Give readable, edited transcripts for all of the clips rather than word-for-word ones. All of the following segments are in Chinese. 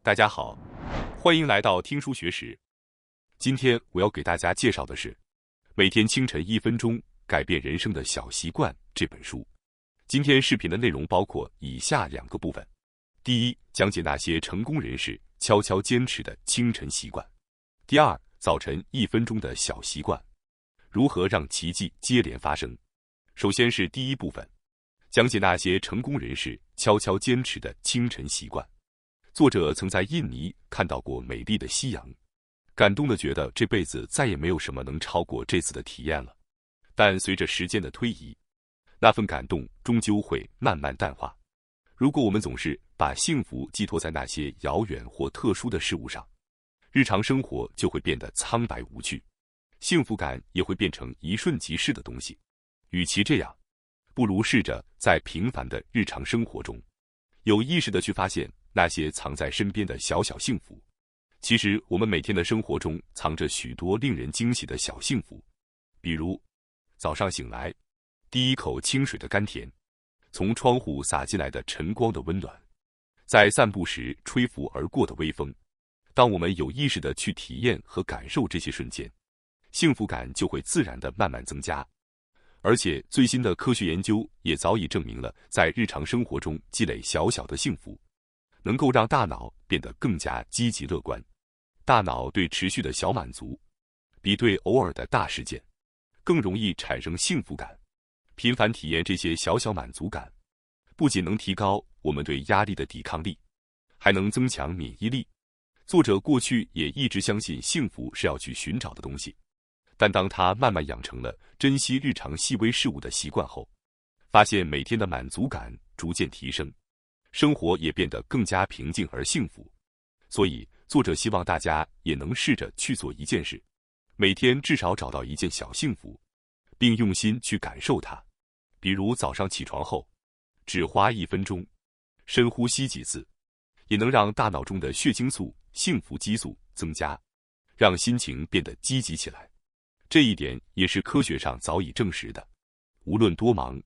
大家好，欢迎来到听书学史。今天我要给大家介绍的是《每天清晨1分钟改变人生的小习惯》这本书。今天视频的内容包括以下2个部分：第一，讲解那些成功人士悄悄坚持的清晨习惯；第二，早晨1分钟的小习惯，如何让奇迹接连发生。首先是第一部分，讲解那些成功人士悄悄坚持的清晨习惯。作者曾在印尼看到过美丽的夕阳，感动地觉得这辈子再也没有什么能超过这次的体验了。但随着时间的推移，那份感动终究会慢慢淡化。如果我们总是把幸福寄托在那些遥远或特殊的事物上，日常生活就会变得苍白无趣，幸福感也会变成一瞬即逝的东西。与其这样，不如试着在平凡的日常生活中，有意识地去发现那些藏在身边的小小幸福。其实我们每天的生活中藏着许多令人惊喜的小幸福，比如早上醒来，第一口清水的甘甜，从窗户洒进来的晨光的温暖，在散步时吹拂而过的微风。当我们有意识地去体验和感受这些瞬间，幸福感就会自然地慢慢增加。而且最新的科学研究也早已证明了，在日常生活中积累小小的幸福，能够让大脑变得更加积极乐观。大脑对持续的小满足，比对偶尔的大事件更容易产生幸福感。频繁体验这些小小满足感，不仅能提高我们对压力的抵抗力，还能增强免疫力。作者过去也一直相信幸福是要去寻找的东西，但当他慢慢养成了珍惜日常细微事物的习惯后，发现每天的满足感逐渐提升，生活也变得更加平静而幸福。所以作者希望大家也能试着去做一件事，每天至少找到一件小幸福，并用心去感受它。比如早上起床后，只花1分钟，深呼吸几次，也能让大脑中的血清素、幸福激素增加，让心情变得积极起来。这一点也是科学上早已证实的。无论多忙，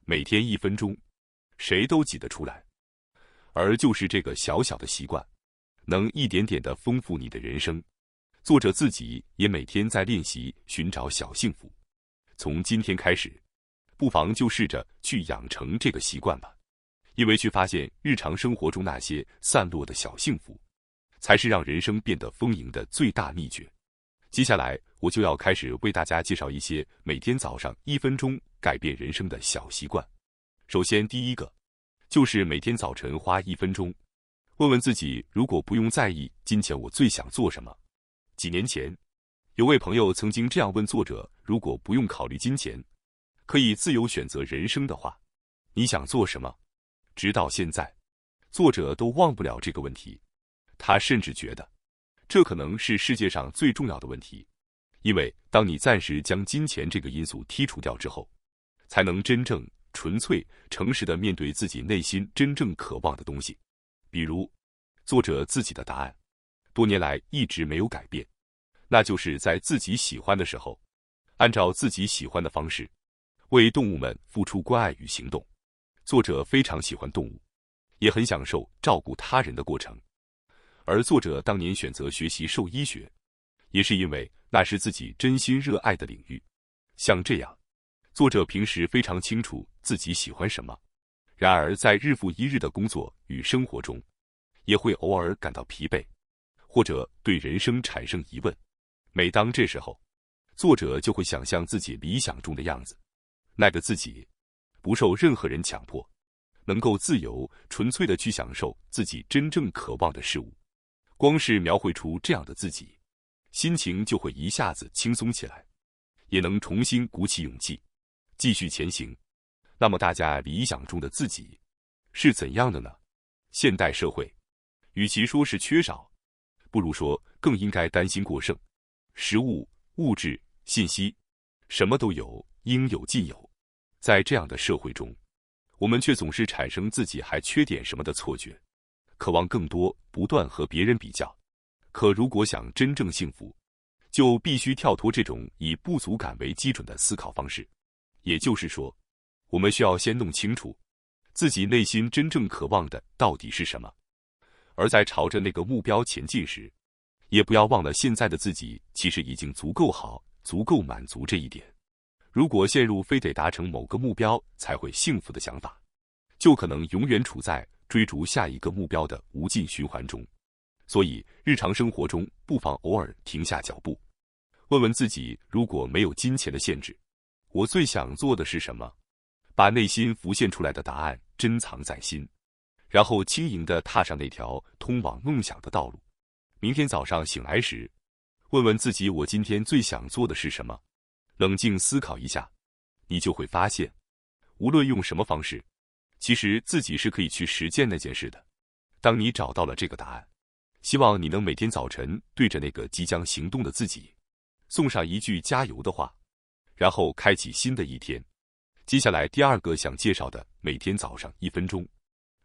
每天1分钟，谁都挤得出来。而就是这个小小的习惯，能一点点地丰富你的人生。作者自己也每天在练习寻找小幸福。从今天开始，不妨就试着去养成这个习惯吧。因为去发现日常生活中那些散落的小幸福，才是让人生变得丰盈的最大秘诀。接下来我就要开始为大家介绍一些每天早上1分钟改变人生的小习惯。首先第一个，就是每天早晨花1分钟，问问自己，如果不用在意金钱，我最想做什么？几年前，有位朋友曾经这样问作者，如果不用考虑金钱，可以自由选择人生的话，你想做什么？直到现在，作者都忘不了这个问题。他甚至觉得，这可能是世界上最重要的问题。因为当你暂时将金钱这个因素剔除掉之后，才能真正、纯粹、诚实地面对自己内心真正渴望的东西。比如，作者自己的答案，多年来一直没有改变，那就是在自己喜欢的时候，按照自己喜欢的方式，为动物们付出关爱与行动。作者非常喜欢动物，也很享受照顾他人的过程。而作者当年选择学习兽医学，也是因为那是自己真心热爱的领域。像这样，作者平时非常清楚自己喜欢什么，然而在日复一日的工作与生活中，也会偶尔感到疲惫，或者对人生产生疑问。每当这时候，作者就会想象自己理想中的样子，那个自己不受任何人强迫，能够自由纯粹地去享受自己真正渴望的事物。光是描绘出这样的自己，心情就会一下子轻松起来，也能重新鼓起勇气，继续前行。那么大家理想中的自己是怎样的呢？现代社会，与其说是缺少，不如说更应该担心过剩。食物、物质、信息，什么都有，应有尽有。在这样的社会中，我们却总是产生自己还缺点什么的错觉，渴望更多，不断和别人比较。可如果想真正幸福，就必须跳脱这种以不足感为基准的思考方式。也就是说，我们需要先弄清楚自己内心真正渴望的到底是什么，而在朝着那个目标前进时，也不要忘了现在的自己其实已经足够好，足够满足这一点。如果陷入非得达成某个目标才会幸福的想法，就可能永远处在追逐下一个目标的无尽循环中。所以日常生活中不妨偶尔停下脚步，问问自己，如果没有金钱的限制，我最想做的是什么？把内心浮现出来的答案珍藏在心，然后轻盈地踏上那条通往梦想的道路。明天早上醒来时，问问自己，我今天最想做的是什么？冷静思考一下，你就会发现，无论用什么方式，其实自己是可以去实践那件事的。当你找到了这个答案，希望你能每天早晨对着那个即将行动的自己，送上一句加油的话，然后开启新的一天。接下来第二个想介绍的，每天早上1分钟，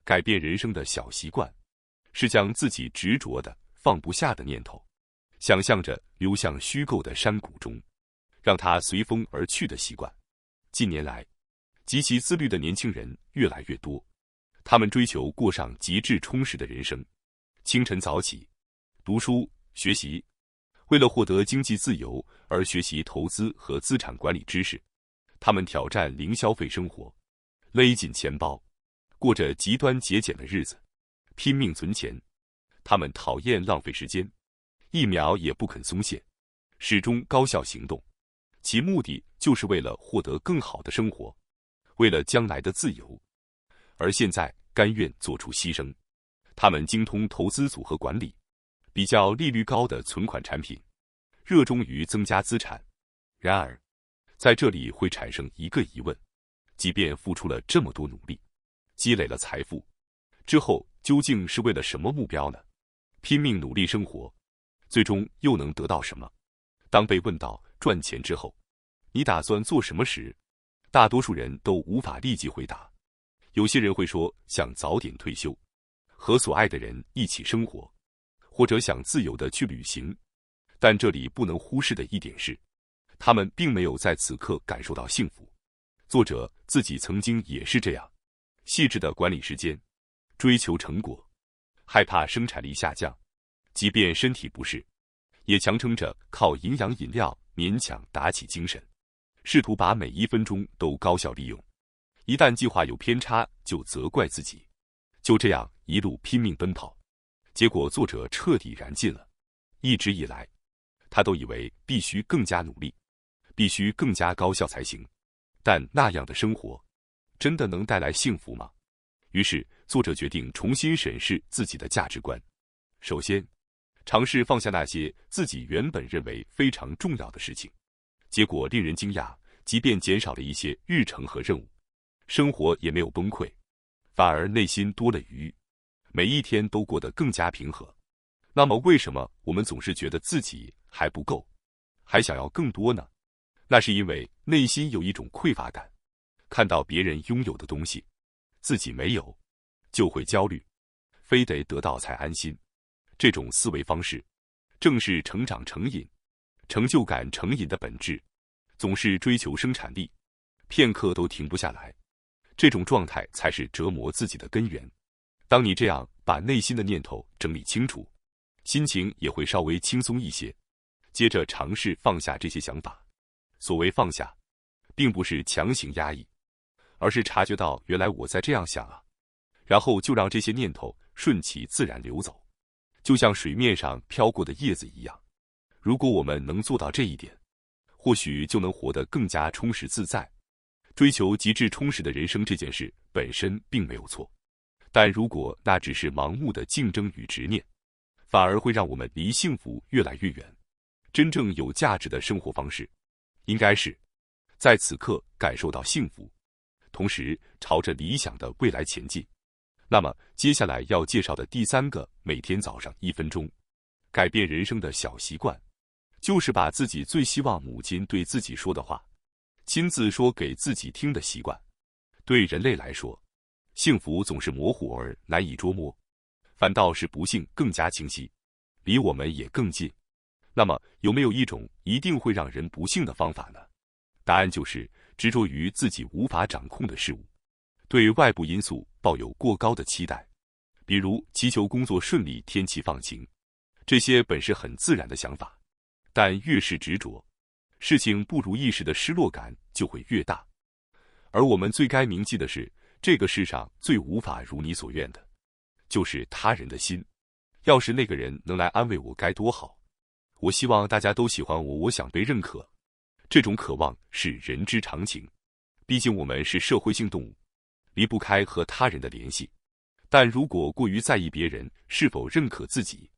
改变人生的小习惯，是将自己执着的放不下的念头，想象着流向虚构的山谷中，让它随风而去的习惯。近年来，极其自律的年轻人越来越多，他们追求过上极致充实的人生，清晨早起，读书学习，为了获得经济自由而学习投资和资产管理知识。他们挑战零消费生活，勒紧钱包，过着极端节俭的日子，拼命存钱。他们讨厌浪费时间，一秒也不肯松懈，始终高效行动，其目的就是为了获得更好的生活，为了将来的自由。而现在甘愿做出牺牲。他们精通投资组合管理，比较利率高的存款产品，热衷于增加资产。然而，在这里会产生一个疑问，即便付出了这么多努力，积累了财富之后，究竟是为了什么目标呢？拼命努力生活，最终又能得到什么？当被问到赚钱之后，你打算做什么时，大多数人都无法立即回答。有些人会说想早点退休，和所爱的人一起生活，或者想自由地去旅行。但这里不能忽视的一点是，他们并没有在此刻感受到幸福。作者自己曾经也是这样，细致地管理时间，追求成果，害怕生产力下降，即便身体不适，也强撑着靠营养饮料勉强打起精神，试图把每1分钟都高效利用。一旦计划有偏差，就责怪自己。就这样一路拼命奔跑，结果作者彻底燃尽了。一直以来，他都以为必须更加努力，必须更加高效才行，但那样的生活真的能带来幸福吗？于是作者决定重新审视自己的价值观。首先，尝试放下那些自己原本认为非常重要的事情，结果令人惊讶，即便减少了一些日程和任务，生活也没有崩溃，反而内心多了余，每一天都过得更加平和。那么为什么我们总是觉得自己还不够，还想要更多呢？那是因为内心有一种匮乏感，看到别人拥有的东西，自己没有，就会焦虑，非得得到才安心。这种思维方式，正是成长成瘾、成就感成瘾的本质，总是追求生产力，片刻都停不下来。这种状态才是折磨自己的根源。当你这样把内心的念头整理清楚，心情也会稍微轻松一些。接着尝试放下这些想法。所谓放下，并不是强行压抑，而是察觉到原来我在这样想啊，然后就让这些念头顺其自然流走，就像水面上飘过的叶子一样。如果我们能做到这一点，或许就能活得更加充实自在。追求极致充实的人生这件事本身并没有错，但如果那只是盲目的竞争与执念，反而会让我们离幸福越来越远。真正有价值的生活方式，应该是在此刻感受到幸福，同时朝着理想的未来前进。那么接下来要介绍的第3个每天早上1分钟改变人生的小习惯，就是把自己最希望母亲对自己说的话亲自说给自己听的习惯。对人类来说，幸福总是模糊而难以捉摸，反倒是不幸更加清晰，离我们也更近。那么有没有一种一定会让人不幸的方法呢？答案就是执着于自己无法掌控的事物，对外部因素抱有过高的期待，比如祈求工作顺利、天气放晴，这些本是很自然的想法，但越是执着，事情不如意时的失落感就会越大。而我们最该铭记的是，这个世上最无法如你所愿的，就是他人的心。要是那个人能来安慰我该多好。我希望大家都喜欢我，我想被认可，这种渴望是人之常情。毕竟我们是社会性动物，离不开和他人的联系。但如果过于在意别人是否认可自己，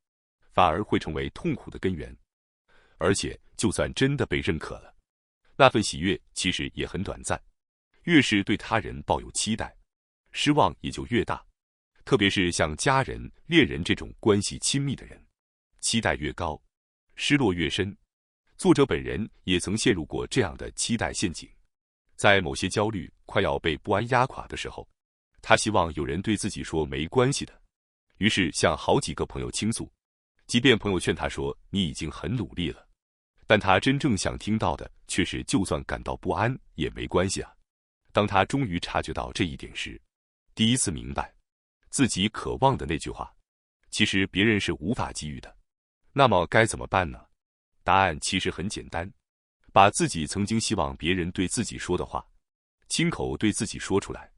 反而会成为痛苦的根源。而且就算真的被认可了，那份喜悦其实也很短暂。越是对他人抱有期待，失望也就越大。特别是像家人、恋人这种关系亲密的人，期待越高，失落越深。作者本人也曾陷入过这样的期待陷阱。在某些焦虑快要被不安压垮的时候，他希望有人对自己说没关系的，于是向好几个朋友倾诉。即便朋友劝他说你已经很努力了，但他真正想听到的却是就算感到不安也没关系啊。当他终于察觉到这一点时，第一次明白自己渴望的那句话，其实别人是无法给予的。那么该怎么办呢？答案其实很简单，把自己曾经希望别人对自己说的话，亲口对自己说出来，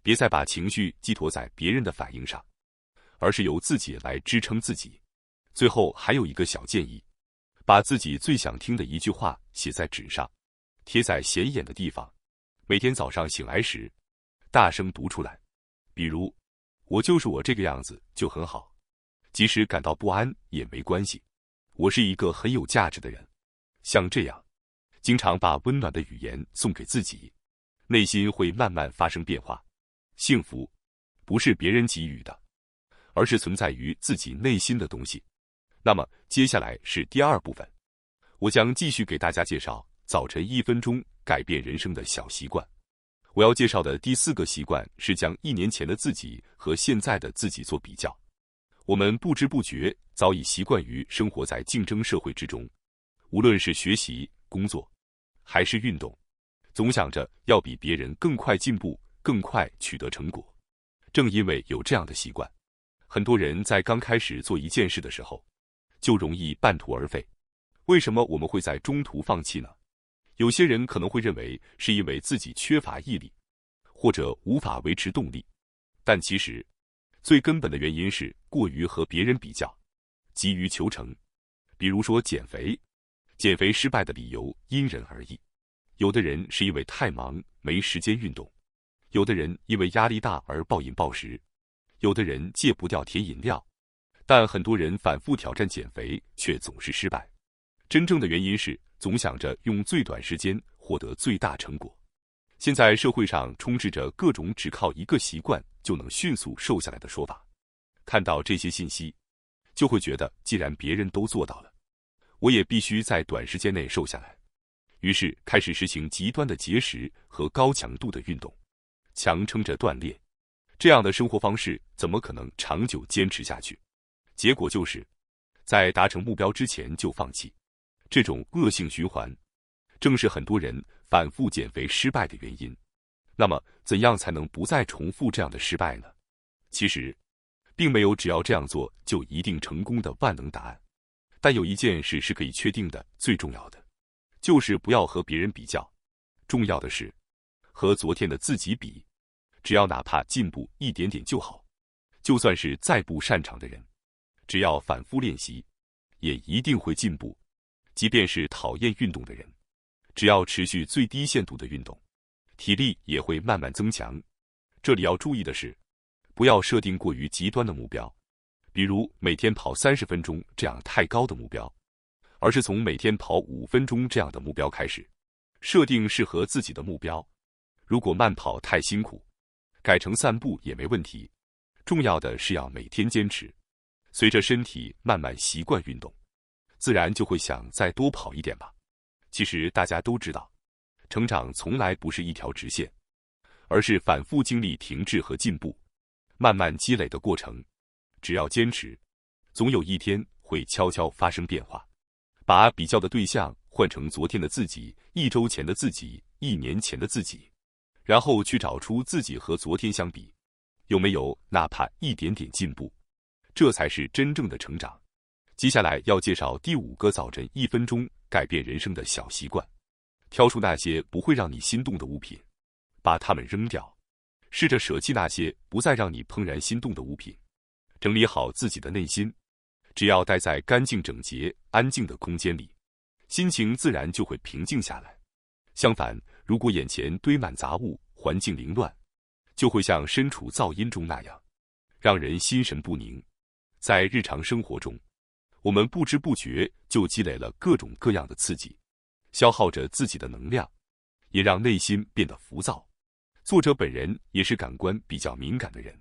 别再把情绪寄托在别人的反应上，而是由自己来支撑自己。最后还有一个小建议，把自己最想听的一句话写在纸上，贴在显眼的地方，每天早上醒来时，大声读出来。比如，我就是我这个样子就很好，即使感到不安也没关系，我是一个很有价值的人。像这样，经常把温暖的语言送给自己，内心会慢慢发生变化。幸福，不是别人给予的，而是存在于自己内心的东西。那么，接下来是第二部分，我将继续给大家介绍早晨1分钟改变人生的小习惯。我要介绍的第4个习惯是将1年前的自己和现在的自己做比较。我们不知不觉早已习惯于生活在竞争社会之中，无论是学习、工作，还是运动，总想着要比别人更快进步，更快取得成果。正因为有这样的习惯，很多人在刚开始做一件事的时候，就容易半途而废。为什么我们会在中途放弃呢？有些人可能会认为是因为自己缺乏毅力，或者无法维持动力，但其实最根本的原因是过于和别人比较，急于求成。比如说减肥，减肥失败的理由因人而异，有的人是因为太忙没时间运动，有的人因为压力大而暴饮暴食，有的人戒不掉甜饮料，但很多人反复挑战减肥却总是失败。真正的原因是总想着用最短时间获得最大成果。现在社会上充斥着各种只靠一个习惯就能迅速瘦下来的说法，看到这些信息，就会觉得既然别人都做到了，我也必须在短时间内瘦下来。于是开始实行极端的节食和高强度的运动，强撑着锻炼。这样的生活方式怎么可能长久坚持下去？结果就是在达成目标之前就放弃。这种恶性循环，正是很多人反复减肥失败的原因。那么，怎样才能不再重复这样的失败呢？其实，并没有只要这样做就一定成功的万能答案。但有一件事是可以确定的，最重要的，就是不要和别人比较。重要的是，和昨天的自己比，只要哪怕进步一点点就好。就算是再不擅长的人，只要反复练习，也一定会进步。即便是讨厌运动的人，只要持续最低限度的运动，体力也会慢慢增强。这里要注意的是，不要设定过于极端的目标，比如每天跑30分钟这样太高的目标，而是从每天跑5分钟这样的目标开始，设定适合自己的目标。如果慢跑太辛苦，改成散步也没问题。重要的是要每天坚持，随着身体慢慢习惯运动，自然就会想再多跑一点吧。其实大家都知道，成长从来不是一条直线，而是反复经历停滞和进步，慢慢积累的过程。只要坚持，总有一天会悄悄发生变化。把比较的对象换成昨天的自己、1周前的自己、1年前的自己，然后去找出自己和昨天相比，有没有哪怕一点点进步？这才是真正的成长。接下来要介绍第5个早晨1分钟改变人生的小习惯。挑出那些不会让你心动的物品，把它们扔掉，试着舍弃那些不再让你怦然心动的物品。整理好自己的内心，只要待在干净整洁、安静的空间里，心情自然就会平静下来。相反，如果眼前堆满杂物，环境凌乱，就会像身处噪音中那样，让人心神不宁。在日常生活中，我们不知不觉就积累了各种各样的刺激，消耗着自己的能量，也让内心变得浮躁。作者本人也是感官比较敏感的人，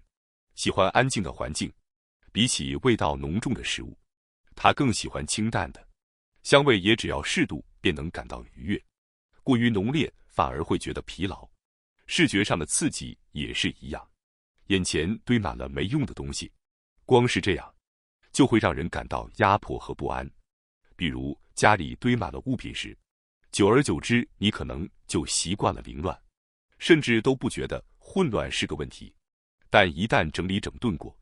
喜欢安静的环境，比起味道浓重的食物，他更喜欢清淡的，香味也只要适度便能感到愉悦，过于浓烈反而会觉得疲劳。视觉上的刺激也是一样，眼前堆满了没用的东西，光是这样就会让人感到压迫和不安。比如家里堆满了物品时，久而久之，你可能就习惯了凌乱，甚至都不觉得混乱是个问题。但一旦整理整顿过，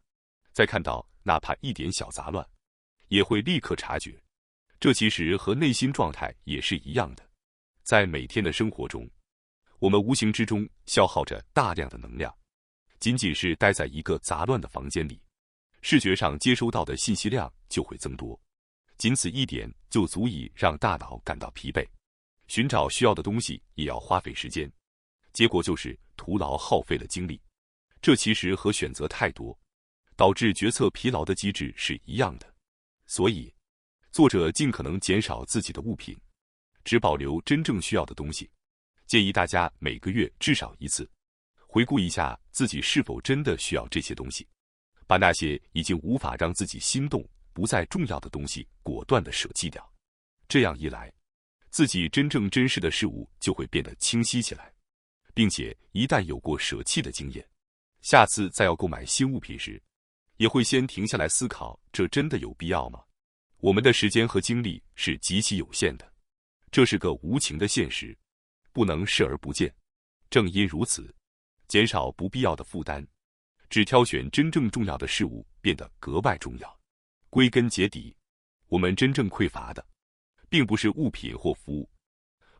再看到哪怕一点小杂乱，也会立刻察觉。这其实和内心状态也是一样的。在每天的生活中，我们无形之中消耗着大量的能量。仅仅是待在一个杂乱的房间里，视觉上接收到的信息量就会增多，仅此一点就足以让大脑感到疲惫。寻找需要的东西也要花费时间，结果就是徒劳耗费了精力。这其实和选择太多，导致决策疲劳的机制是一样的。所以，作者尽可能减少自己的物品，只保留真正需要的东西。建议大家每个月至少一次，回顾一下自己是否真的需要这些东西，把那些已经无法让自己心动、不再重要的东西果断地舍弃掉。这样一来，自己真正珍视的事物就会变得清晰起来，并且一旦有过舍弃的经验，下次再要购买新物品时，也会先停下来思考，这真的有必要吗？我们的时间和精力是极其有限的，这是个无情的现实，不能视而不见。正因如此，减少不必要的负担，只挑选真正重要的事物变得格外重要。归根结底，我们真正匮乏的，并不是物品或服务，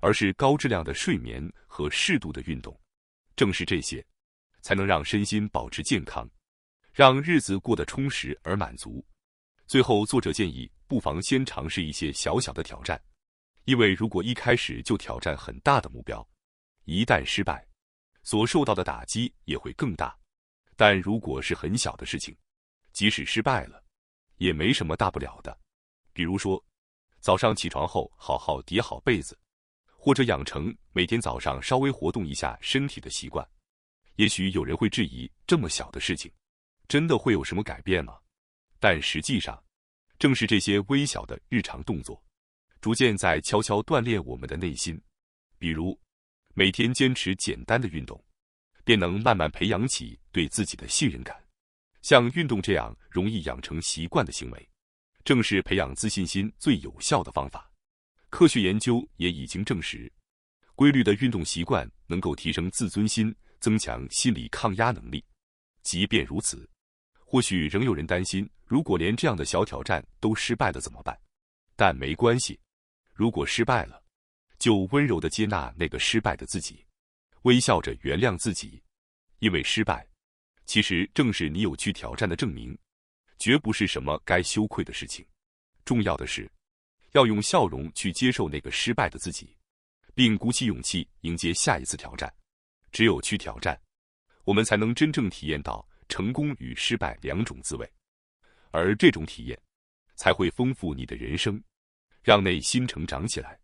而是高质量的睡眠和适度的运动。正是这些，才能让身心保持健康，让日子过得充实而满足。最后，作者建议不妨先尝试一些小小的挑战，因为如果一开始就挑战很大的目标，一旦失败，所受到的打击也会更大。但如果是很小的事情，即使失败了，也没什么大不了的。比如说，早上起床后好好叠好被子，或者养成每天早上稍微活动一下身体的习惯。也许有人会质疑，这么小的事情，真的会有什么改变吗？但实际上，正是这些微小的日常动作，逐渐在悄悄锻炼我们的内心。比如，每天坚持简单的运动，便能慢慢培养起对自己的信任感。像运动这样容易养成习惯的行为，正是培养自信心最有效的方法。科学研究也已经证实，规律的运动习惯能够提升自尊心，增强心理抗压能力。即便如此，或许仍有人担心，如果连这样的小挑战都失败了怎么办？但没关系，如果失败了，就温柔地接纳那个失败的自己，微笑着原谅自己。因为失败，其实正是你有去挑战的证明，绝不是什么该羞愧的事情。重要的是，要用笑容去接受那个失败的自己，并鼓起勇气迎接下一次挑战。只有去挑战，我们才能真正体验到成功与失败两种滋味，而这种体验才会丰富你的人生，让内心成长起来。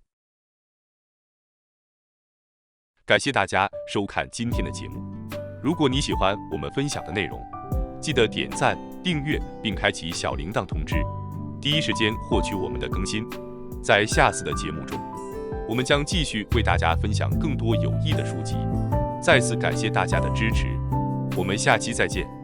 感谢大家收看今天的节目。如果你喜欢我们分享的内容，记得点赞、订阅并开启小铃铛通知，第一时间获取我们的更新。在下次的节目中，我们将继续为大家分享更多有益的书籍。再次感谢大家的支持，我们下期再见。